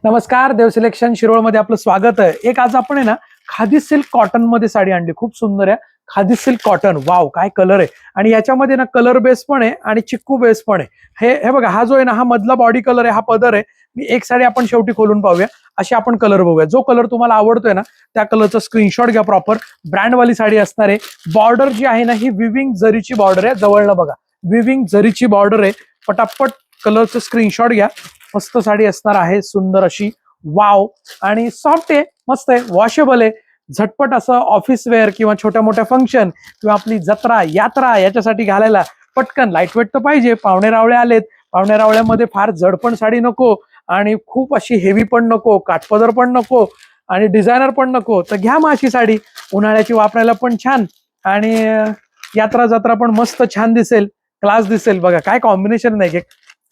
नमस्कार, देव सिलेक्शन शिरोळमध्ये आपलं स्वागत आहे। एक आज आपण आहे ना खादी सिल्क कॉटन मध्ये साडी आणली, खूप सुंदर आहे। खादी सिल्क कॉटन, वाव काय कलर आहे। आणि याच्यामध्ये ना कलर बेस पण आहे आणि चिक्कू बेस पण आहे। हे बघा, हा जो आहे ना हा मधला बॉडी कलर आहे, हा पदर आहे। मी एक साडी आपण शेवटी खोलून पाहूया, अशी आपण कलर बघूया। जो कलर तुम्हाला आवडतोय ना त्या कलरचा स्क्रीनशॉट घ्या। प्रॉपर ब्रँडवाली साडी असणार आहे। बॉर्डर जी आहे ना ही विविंग जरीची बॉर्डर आहे, जवळनं बघा विविंग जरीची बॉर्डर आहे। पटापट कलरचं स्क्रीनशॉट घ्या। मस्त साडी असणार आहे, सुंदर अशी, वाव। आणि सॉफ्ट आहे, मस्त आहे, वॉशेबल आहे, झटपट असं ऑफिस वेअर किंवा छोट्या मोठ्या फंक्शन किंवा आपली जत्रा यात्रा याच्यासाठी घालायला पटकन लाईटवेट तर पाहिजे। पाहुणे रावळे आलेत, पाहुणे रावळ्यामध्ये फार जड पण साडी नको आणि खूप अशी हेवी पण नको, काठपदर पण नको आणि डिझायनर पण नको, तर घ्या मग अशी साडी। उन्हाळ्याची वापरायला पण छान आणि यात्रा जत्रा पण मस्त छान दिसेल, क्लास दिसेल। बघा काय कॉम्बिनेशन नाही,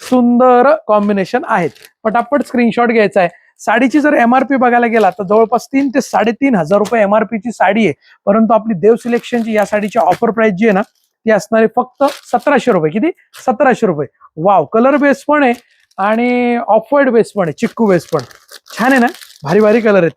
सुंदर कॉम्बिनेशन आहेत। पटापट स्क्रीनशॉट घ्यायचा आहे। साडीची जर एमआरपी बघायला गेला तर जवळपास 3 ते 3.5 हजार रुपये एमआरपी ची साडी आहे। परंतु आपली देव सिलेक्शनची या साडीची ऑफर प्राइस जी आहे ना ती असणार आहे फक्त 1700 रुपये। किती? 1700 रुपये। वाव, कलर बेस पण आहे आणि ऑफ व्हाईट बेस पण आहे, चिक्कू बेस पण छान आहे ना, भारी भारी कलर आहेत,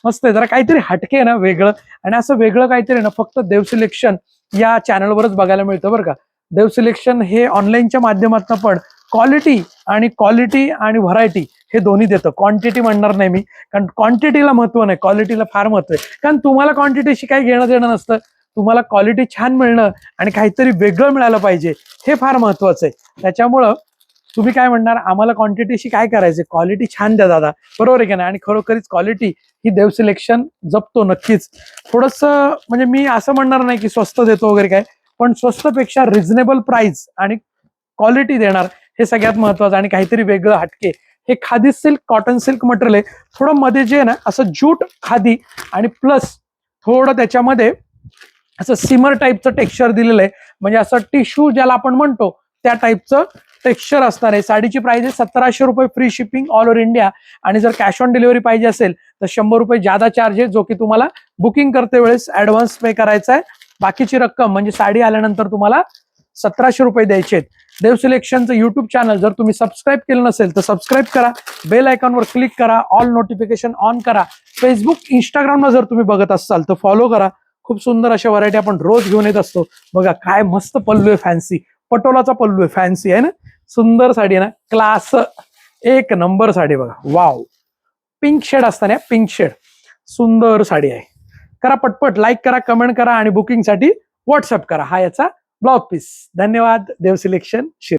मस्त आहे। जरा काहीतरी हटके आहे ना, वेगळं। आणि असं वेगळं काहीतरी ना फक्त देव सिलेक्शन या चॅनलवरच बघायला मिळतं बरं का। देव सिलेक्शन हे ऑनलाईनच्या माध्यमातून पण क्वालिटी आणि व्हरायटी हे दोन्ही देतं। क्वांटिटी म्हणणार नाही मी, कारण क्वांटिटीला महत्व नाही, क्वालिटीला फार महत्व आहे। कारण तुम्हाला क्वांटिटीशी काही घेणं देणं नसतं, तुम्हाला क्वालिटी छान मिळणं आणि काहीतरी वेगळं मिळालं पाहिजे, हे फार महत्वाचं आहे। त्याच्यामुळं तुम्ही काय म्हणणार, आम्हाला क्वांटिटीशी काय करायचं, क्वालिटी छान द्या दादा, बरोबर आहे का नाही। आणि खरोखरीच क्वालिटी ही देव सिलेक्शन जपतो नक्कीच। थोडंसं म्हणजे मी असं म्हणणार नाही की स्वस्त देतो वगैरे काय, पण स्वस्तपेक्षा रिझनेबल प्राइस आणि क्वालिटी देणार हे सगळ्यात महत्वाचं। आणि काहीतरी वेगळं हटके, हे khadi silk cotton silk material आहे। थोडं मध्ये जे आहे ना असं ज्यूट खादी आणि प्लस थोडं त्याच्यामध्ये असं सिमर टाईपचं टेक्स्चर दिलेलं आहे, म्हणजे असं टिश्यू ज्याला आपण म्हणतो त्या टाईपचं टेक्स्चर असणार आहे। साडीची प्राइस आहे 1700 रुपये, free shipping all over India. आणि जर कॅश ऑन डिलिव्हरी पाहिजे असेल तर 100 रुपये जादा चार्ज आहे, जो की तुम्हाला बुकिंग करते वेळेस ऍडव्हान्स पे करायचा आहे। बाकीची रक्कम म्हणजे साडी आल्यानंतर तुम्हाला 1700 रुपये द्यायचे आहेत। देव सिलेक्शनचं युट्यूब चॅनल जर तुम्ही सबस्क्राईब केलं नसेल तर सबस्क्राईब करा, बेल आयकॉनवर क्लिक करा, ऑल नोटिफिकेशन ऑन करा। फेसबुक इंस्टाग्रामला जर तुम्ही बघत असाल तर फॉलो करा। खूप सुंदर अशा व्हरायटी आपण रोज घेऊन येत असतो। बघा काय मस्त पल्लू आहे, फॅन्सी पटोलाचा पल्लू आहे, फॅन्सी आहे ना, सुंदर साडी आहे ना, क्लास एक नंबर साडी। बघा वाव, पिंक शेड असताना, पिंक शेड, सुंदर साडी आहे। करा पटपट, लाईक करा, कमेंट करा आणि बुकिंगसाठी व्हॉट्सअप करा। हा याचा ब्लाउज पीस। धन्यवाद, देव सिलेक्शन।